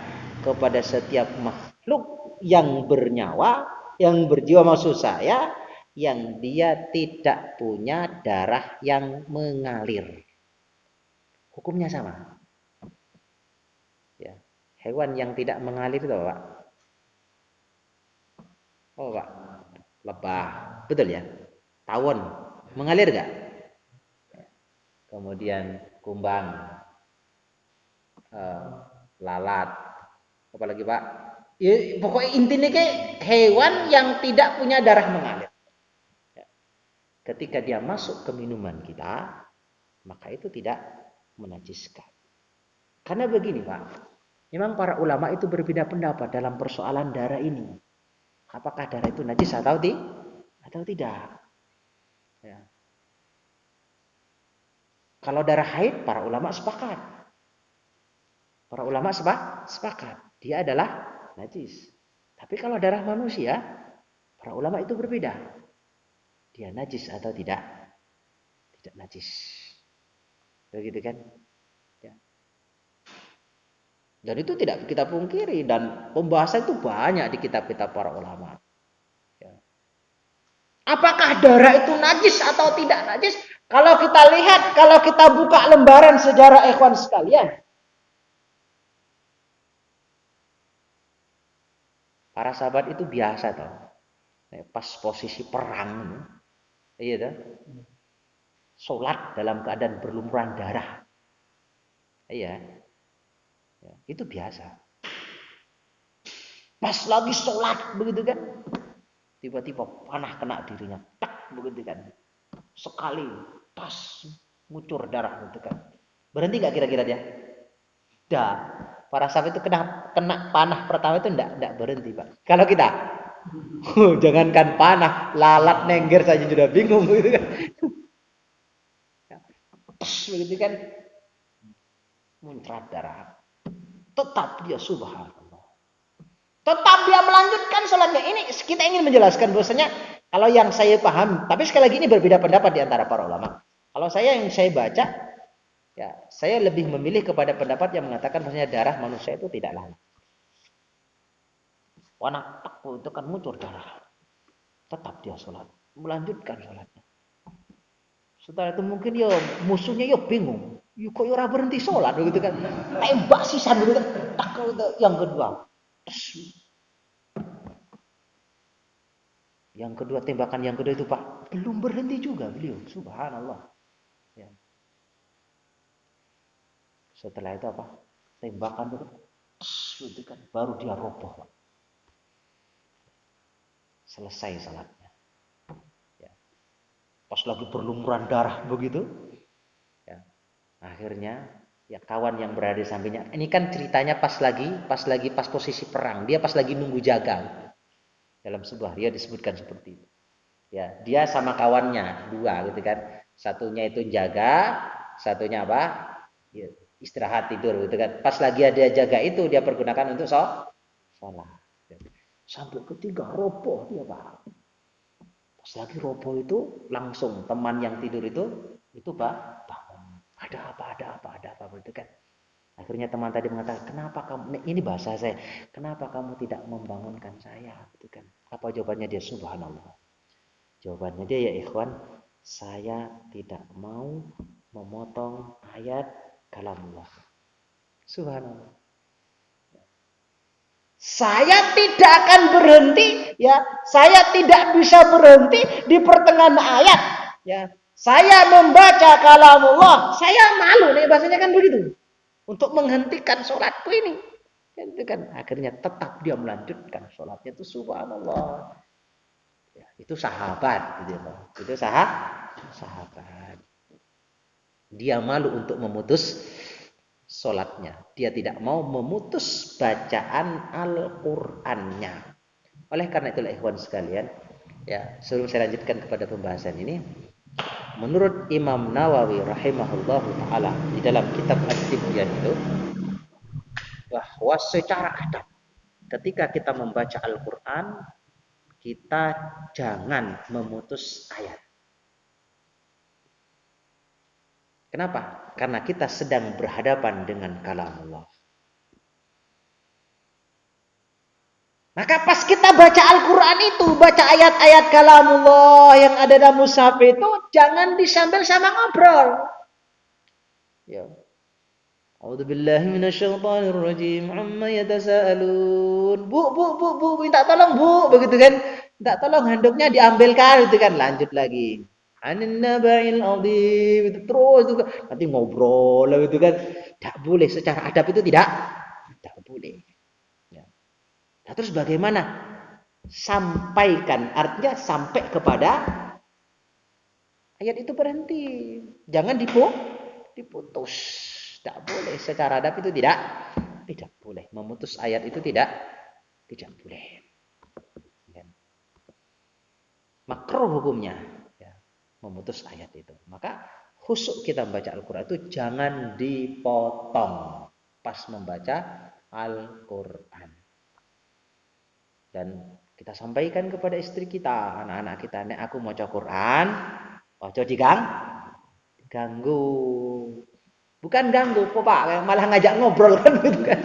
kepada setiap makhluk yang bernyawa, yang berjiwa, maksud saya, yang dia tidak punya darah yang mengalir. Hukumnya sama. Ya. Hewan yang tidak mengalir itu apa, Pak? Oh, Pak. Lebah. Betul ya? Tawon. Mengalir nggak? Kemudian kumbang. Lalat. Apalagi, Pak? Ya, pokoknya intinya kayak hewan yang tidak punya darah mengalir. Ketika dia masuk ke minuman kita, maka itu tidak menajiskan. Karena begini Pak, memang para ulama itu berbeda pendapat dalam persoalan darah ini. Apakah darah itu najis atau tidak? Ya. Kalau darah haid, para ulama sepakat. Para ulama sepakat. Dia adalah najis. Tapi kalau darah manusia, para ulama itu berbeda. Dia najis atau tidak? Tidak najis. Begitu kan? Ya. Dan itu tidak kita pungkiri, dan pembahasan itu banyak di kitab-kitab para ulama. Ya. Apakah darah itu najis atau tidak najis? Kalau kita lihat, kalau kita buka lembaran sejarah ikhwan sekalian, para sahabat itu biasa toh. Pas posisi perang, iya dah. Sholat dalam keadaan berlumuran darah. Iya. Ya, itu biasa. Pas lagi sholat begitu kan, tiba-tiba panah kena dirinya, tak begitu kan. Sekali tas ngucur darah begitu kan. Berhenti nggak kira-kira dia? Dah. Para sahabat itu kena panah pertama itu enggak berhenti, Pak. Kalau kita Jangankan panah, lalat nengger saja sudah bingung gitu kan. Begitu kan muncrat darah. Tetap dia subhanallah. Tetap dia melanjutkan sholatnya. Ini kita ingin menjelaskan bahwasanya kalau yang saya paham, tapi sekali lagi ini berbeda pendapat di antara para ulama. Kalau yang saya baca, ya saya lebih memilih kepada pendapat yang mengatakan bahwasanya darah manusia itu tidak lalat. Warna takut itu kan muncul darah. Tetap dia sholat, melanjutkan sholatnya. Setelah itu mungkin ya musuhnya ya bingung. Ya kok ora berhenti sholat begitu kan. Tembak sisan begitu. Takut yang kedua. Yang kedua, tembakan yang kedua itu Pak, belum berhenti juga beliau. Subhanallah. Ya. Setelah itu apa? Tembakan itu kan baru dia roboh Pak. Selesai salatnya. Ya. Pas lagi berlumuran darah begitu. Ya. Akhirnya ya kawan yang berada di sampingnya. Ini kan ceritanya pas posisi perang. Dia pas lagi nunggu jaga. Dalam sebuah dia disebutkan seperti itu. Ya, dia sama kawannya dua gitu kan. Satunya itu jaga, satunya apa? Ya, istirahat tidur gitu kan. Pas lagi ada jaga itu dia pergunakan untuk sholat. Sampai ketiga roboh dia Pak. Pas lagi roboh itu langsung teman yang tidur itu Pak bangun. Ada apa gitu kan. Akhirnya teman tadi mengatakan, kenapa kamu, ini bahasa saya, kenapa kamu tidak membangunkan saya? Gitu kan. Apa jawabannya dia? Subhanallah. Jawabannya dia ya ikhwan, saya tidak mau memotong ayat kalamullah. Subhanallah. Saya tidak akan berhenti, ya. Saya tidak bisa berhenti di pertengahan ayat, ya. Saya membaca kalamullah, saya malu nih bahasanya kan begitu. Untuk menghentikan sholatku ini. Itu kan akhirnya tetap dia melanjutkan sholatnya itu subhanallah. Ya, itu sahabat gitu ya. Itu sahabat. Dia malu untuk memutus sholatnya. Dia tidak mau memutus bacaan Al-Qur'annya. Oleh karena itulah ikhwan sekalian, ya, sebelum saya lanjutkan kepada pembahasan ini, menurut Imam Nawawi rahimahullahu taala di dalam kitab At-Tibyan itu bahwa secara adab ketika kita membaca Al-Qur'an kita jangan memutus ayat. Kenapa? Karena kita sedang berhadapan dengan kalamullah. Maka pas kita baca Al-Quran itu, baca ayat-ayat kalamullah yang ada dalam mushaf itu, jangan disambil sama ngobrol. Ya. A'udzubillahi minasyaitonirrajim. Amma yatasaalun. Bu, minta tolong, Bu, begitu kan? Minta tolong handuknya diambilkan gitu kan. Lanjut lagi. Anin naba'il adzim. Itu terus itu nanti ngobrol gitu kan. Tidak boleh secara adab itu tidak boleh. Nah, terus bagaimana? Sampaikan, artinya sampai kepada ayat itu berhenti. Jangan diputus. Tidak boleh. Secara adab itu tidak boleh. Memutus ayat itu tidak boleh. Makruh hukumnya. Ya, memutus ayat itu. Maka khusyuk kita membaca Al-Quran itu jangan dipotong pas membaca Al-Quran. Dan kita sampaikan kepada istri kita, anak-anak kita, nek aku maca Quran, ojo diganggu. Bukan ganggu, kok Pak, malah ngajak ngobrol kan gitu kan.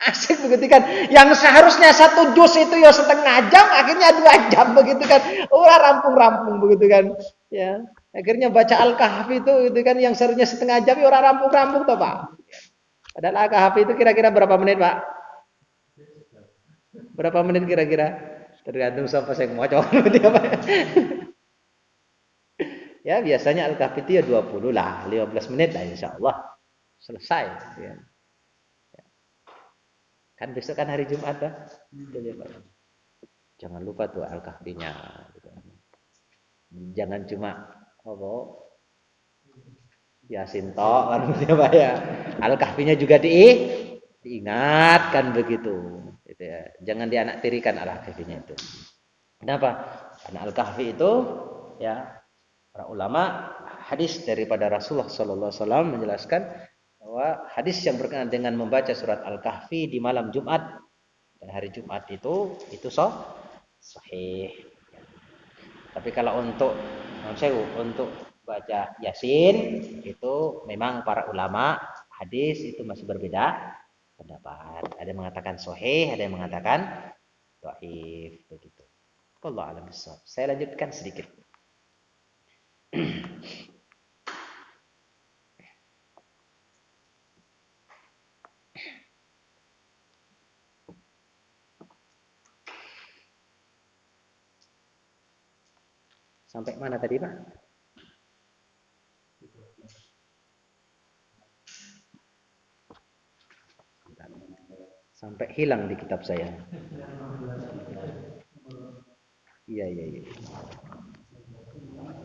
Asik begitu kan. Yang seharusnya 1 juz itu ya setengah jam, akhirnya 2 jam begitu kan. Udah rampung-rampung begitu kan. Ya, akhirnya baca Al-Kahfi itu gitu kan yang seharusnya setengah jam ya udah rampung-rampung toh, Pak. Padahal Al-Kahfi itu kira-kira berapa menit, Pak? Berapa menit kira-kira? Tergantung siapa saya mau coba. Ya biasanya Al-Kahfi itu ya 20 lah, 15 menit lah insya Allah selesai. Ya. Kan besok kan hari Jumat dah. Jangan lupa tuh Al-Kahfinya. Jangan cuma Yasin tok kan ya. Al-Kahfinya juga diingatkan begitu. begitu ya. Jangan dianaktirikan al-kahfinya itu. Kenapa? Karena al-kahfi itu ya para ulama hadis daripada Rasulullah sallallahu alaihi wasallam menjelaskan bahwa hadis yang berkenaan dengan membaca surat Al-Kahfi di malam Jumat dan hari Jumat itu sahih. Tapi kalau untuk baca Yasin itu memang para ulama hadis itu masih berbeda pendapat. Ada yang mengatakan sahih, ada yang mengatakan dhaif begitu. Wallahu a'lam bishawab. Saya lanjutkan sedikit. Sampai mana tadi, Pak? Sampai hilang di kitab saya. Iya.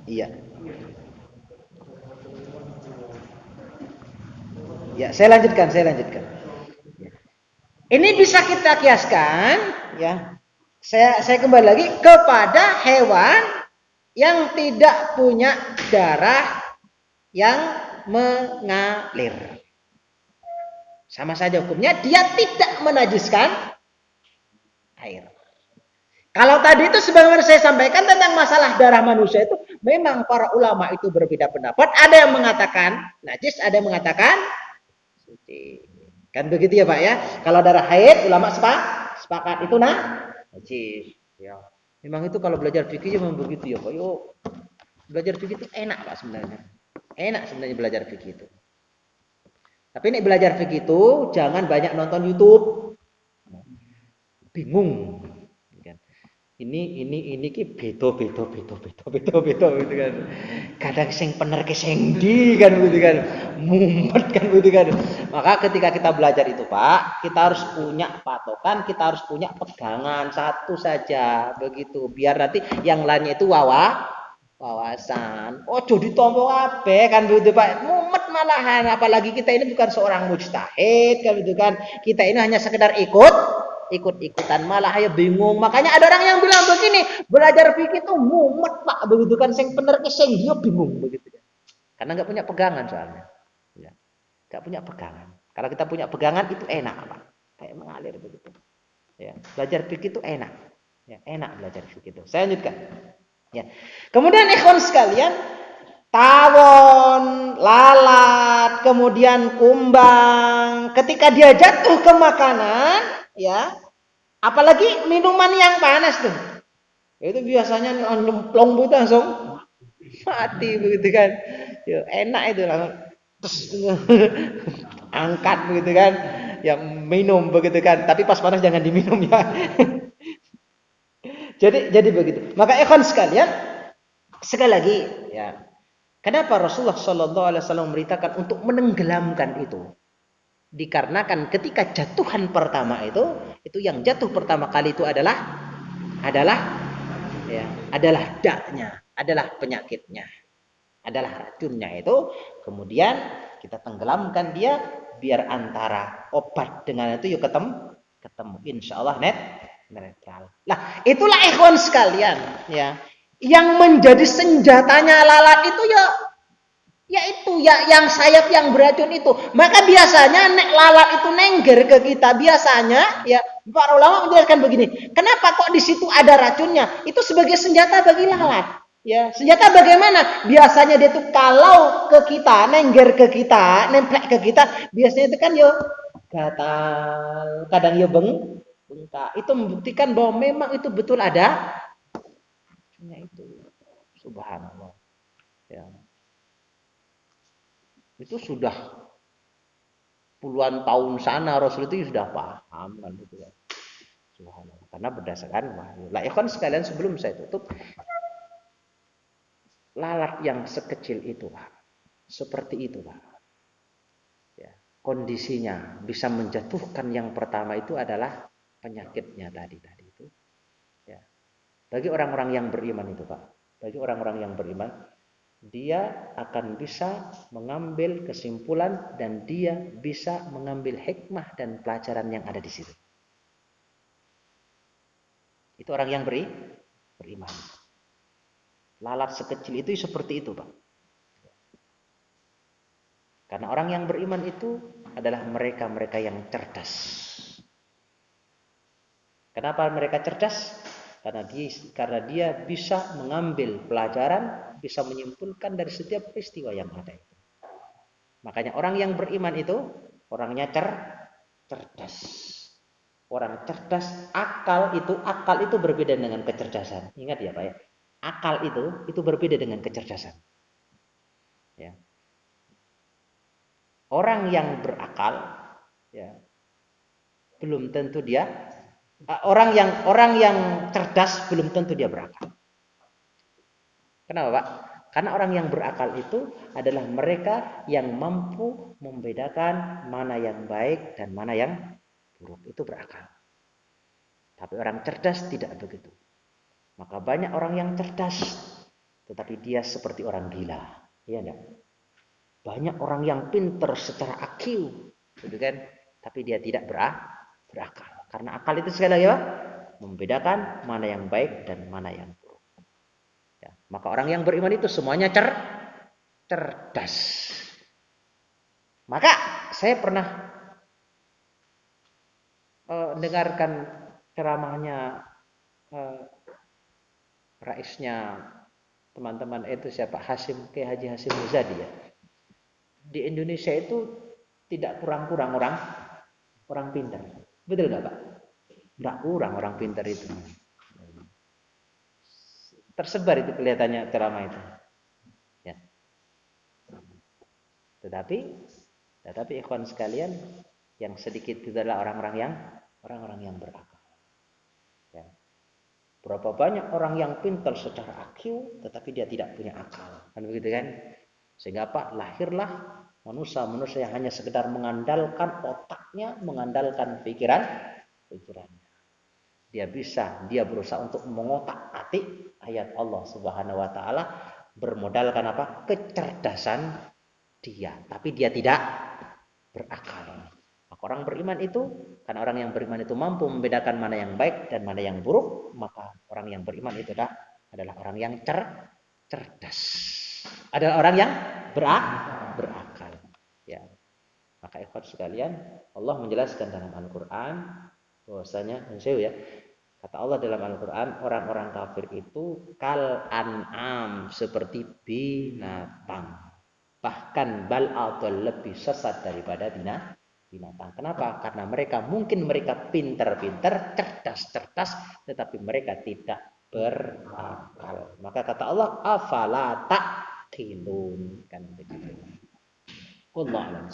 Iya. Ya, saya lanjutkan. Ini bisa kita kiaskan, ya. Saya kembali lagi kepada hewan yang tidak punya darah yang mengalir. Sama saja hukumnya, dia tidak menajiskan air. Kalau tadi itu sebagaimana saya sampaikan tentang masalah darah manusia itu, memang para ulama itu berbeda pendapat. Ada yang mengatakan najis, ada yang mengatakan suci. Kan begitu ya Pak ya? Kalau darah haid, ulama sepakat itu najis. Ya. Memang itu kalau belajar fikih memang begitu ya Pak. Yuk, belajar fikih itu enak Pak sebenarnya. Enak sebenarnya belajar fikih itu. Tapi ini belajar fikih itu jangan banyak nonton YouTube. Bingung. Ini ki beda gitu kan. Kadang sing bener ke sing ndi kan gitu kan. Mumet kan gitu kan. Maka ketika kita belajar itu Pak, kita harus punya patokan, kita harus punya pegangan satu saja begitu. Biar nanti yang lainnya itu wawasan. Ojo ditompo kabeh kan begitu Pak. Mumet malahan, apalagi kita ini bukan seorang mujtahid kan gitu kan. Kita ini hanya sekedar ikut-ikutan, malah ayo bingung. Makanya ada orang yang bilang begini, belajar fikih itu mumet Pak, begitu kan, sing bener ke sing dia bingung begitu kan. Karena enggak punya pegangan soalnya. Ya. Enggak punya pegangan. Kalau kita punya pegangan itu enak Pak. Kayak mengalir begitu. Ya, belajar fikih itu enak. Ya, enak belajar fikih itu. Saya lanjutkan. Ya. Kemudian ikhwan sekalian, tawon, lalat, kemudian kumbang, ketika dia jatuh ke makanan, ya, apalagi minuman yang panas tuh, itu biasanya nyemplung gitu langsung mati begitu kan, ya, enak itu langsung terus angkat begitu kan, ya minum begitu kan, tapi pas panas jangan diminum ya. jadi begitu. Maka ikhwan sekalian, sekali lagi, ya. Kenapa Rasulullah Shallallahu Alaihi Wasallam memberitakan untuk menenggelamkan itu? Dikarenakan ketika jatuhan pertama itu yang jatuh pertama kali itu adalah daknya, adalah penyakitnya, adalah racunnya itu. Kemudian kita tenggelamkan dia biar antara obat dengan itu yuk ketemu. Insya Allah netral. Lah itulah ikhwan sekalian, ya. Yang menjadi senjatanya lalat itu yang sayap yang beracun itu. Maka biasanya nek lalat itu nengger ke kita, biasanya ya para ulama menjelaskan begini, kenapa kok di situ ada racunnya? Itu sebagai senjata bagi lalat. Ya, senjata bagaimana? Biasanya dia tuh kalau ke kita, nengger ke kita, nemplek ke kita, biasanya itu kan gatal, kadang bengkak. Itu membuktikan bahwa memang itu betul ada itu. Subhanallah. Ya. Itu sudah puluhan tahun sana Rasul itu sudah paham kan gitu ya. Subhanallah. Karena berdasarkan wahyu. Lah ikhwan sekalian, sebelum saya tutup, lalat yang sekecil itu Pak, seperti itu Pak. Ya, kondisinya bisa menjatuhkan yang pertama itu adalah penyakitnya tadi itu. Ya. Bagi orang-orang yang beriman itu Pak. Bagi orang-orang yang beriman, dia akan bisa mengambil kesimpulan dan dia bisa mengambil hikmah dan pelajaran yang ada di situ. Itu orang yang beriman. Lalat sekecil itu seperti itu, Pak. Karena orang yang beriman itu adalah mereka-mereka yang cerdas. Kenapa mereka cerdas? Karena dia bisa mengambil pelajaran, bisa menyimpulkan dari setiap peristiwa yang ada itu. Makanya orang yang beriman itu orangnya cerdas. Orang cerdas, akal itu berbeda dengan kecerdasan. Ingat ya, Pak ya. Akal itu berbeda dengan kecerdasan. Ya. Orang yang berakal, ya, belum tentu dia orang yang cerdas belum tentu dia berakal. Kenapa, Pak? Karena orang yang berakal itu adalah mereka yang mampu membedakan mana yang baik dan mana yang buruk. Itu berakal. Tapi orang cerdas tidak begitu. Maka banyak orang yang cerdas, tetapi dia seperti orang gila. Iya enggak? Banyak orang yang pintar secara IQ, gitu kan? Tapi dia tidak berakal. Karena akal itu sekali lagi, Pak, membedakan mana yang baik dan mana yang buruk. Ya, maka orang yang beriman itu semuanya cerdas. Maka saya pernah dengarkan ceramahnya raisnya teman-teman itu siapa? Kiai Haji Hasyim Muzadi ya. Di Indonesia itu tidak kurang-kurang orang pintar. Betul nggak, Pak? Nggak kurang orang pintar itu. Tersebar itu kelihatannya ceramah itu. Ya. Tetapi ikhwan sekalian, yang sedikit itu adalah orang-orang yang berakal. Ya. Berapa banyak orang yang pintar secara IQ, tetapi dia tidak punya akal. Kan begitu kan? Sehingga Pak, lahirlah manusia yang hanya sekedar mengandalkan otaknya, mengandalkan pikirannya. Dia berusaha untuk mengotak-atik ayat Allah Subhanahu wa taala bermodalkan apa? Kecerdasan dia, tapi dia tidak berakal. Maka orang beriman itu, karena orang yang beriman itu mampu membedakan mana yang baik dan mana yang buruk, maka orang yang beriman itu adalah orang yang cerdas. Adalah orang yang berakal. Ya. Maka ikhwan sekalian, Allah menjelaskan dalam Al-Qur'an bahwasanya kata Allah dalam Al-Qur'an, orang-orang kafir itu kal an'am, seperti binatang. Bahkan bal adall, lebih sesat daripada binatang. Kenapa? Karena mereka pintar-pintar, cerdas, tetapi mereka tidak berakal. Maka kata Allah, afala ta'qilun, kan begitu. Wallahu a'lam.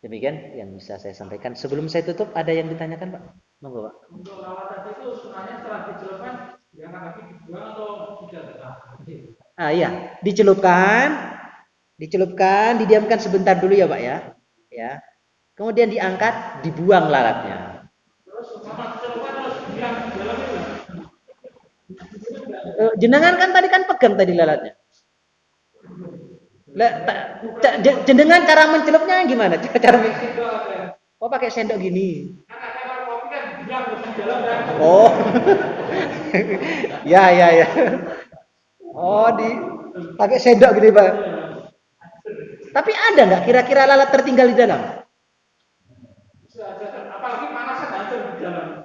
Demikian yang bisa saya sampaikan. Sebelum saya tutup, ada yang ditanyakan, Pak? Monggo, Pak. Untuk lawat tadi itu sebenarnya setelah dicelupkan diangkat lagi dibuang atau tidak tetap? Iya, dicelupkan, didiamkan sebentar dulu ya, Pak ya. Ya. Kemudian diangkat, dibuang lalatnya. Terus celupkan harus diam di dalam itu. Jenengan kan tadi pegang tadi lalatnya. Jenengan cara mencelupnya gimana? Cara Oh, pakai sendok gini. Oh. Ya. Oh, pakai sendok gini, Pak. Tapi ada nggak kira-kira lalat tertinggal di dalam? Apalagi panasnya hancur di dalam.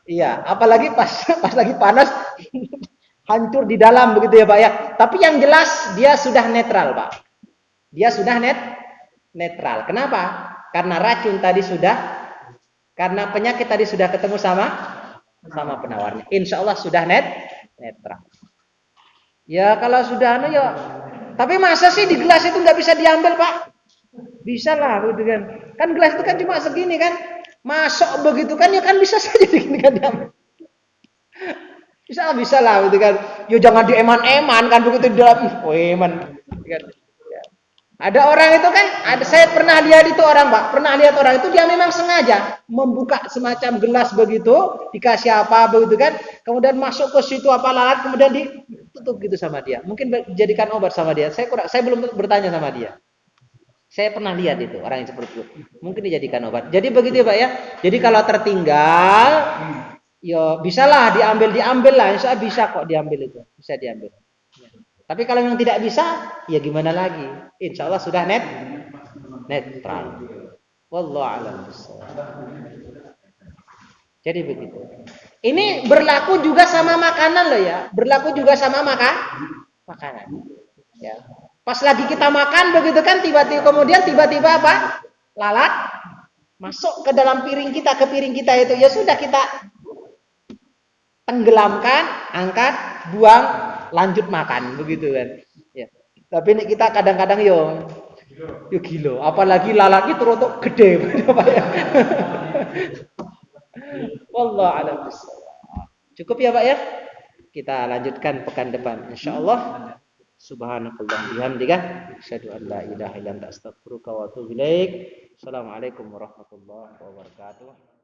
Iya, apalagi pas lagi panas hancur di dalam begitu ya, Pak ya. Tapi yang jelas dia sudah netral, Pak. Dia sudah netral. Kenapa? Karena karena penyakit tadi sudah ketemu sama penawarnya. Insya Allah sudah netral. Ya kalau sudah tapi masa sih di gelas itu nggak bisa diambil, Pak? Bisa lah, begitu kan? Kan gelas itu kan cuma segini kan? Masuk begitu kan ya kan bisa saja begini kan diambil. Bisa lah, begitu kan? Yo jangan dieman-eman kan begitu di dalam. Eman. Ada orang itu kan, saya pernah lihat itu orang, Pak. Pernah lihat orang itu dia memang sengaja membuka semacam gelas begitu, dikasih apa begitu kan, kemudian masuk ke situ lalat, kemudian ditutup gitu sama dia. Mungkin dijadikan obat sama dia. Saya belum bertanya sama dia. Saya pernah lihat itu orang yang seperti itu. Mungkin dijadikan obat. Jadi begitu ya Pak ya. Jadi kalau tertinggal, ya bisalah diambil lah. Insya Allah bisa kok diambil itu. Bisa diambil. Tapi kalau memang tidak bisa, ya gimana lagi? Insya Allah sudah netral. Wallahu a'lam bishawab. Jadi begitu. Ini berlaku juga sama makanan loh ya. Berlaku juga sama makanan. Ya. Pas lagi kita makan begitu kan tiba-tiba apa? Lalat masuk ke dalam piring kita, ke piring kita itu. Ya sudah kita tenggelamkan, angkat, buang, lanjut makan begitu kan. Ya. Tapi ini kita kadang-kadang yo gila. Apalagi lalat itu rotok gede. Wallahu a'lam bishawab. Cukup ya Pak ya? Kita lanjutkan pekan depan insyaallah. Subhanakallah bihamdika asyhadu an la ilaha illa anta astaghfiruka wa atubu ilaik. Assalamualaikum warahmatullahi wabarakatuh.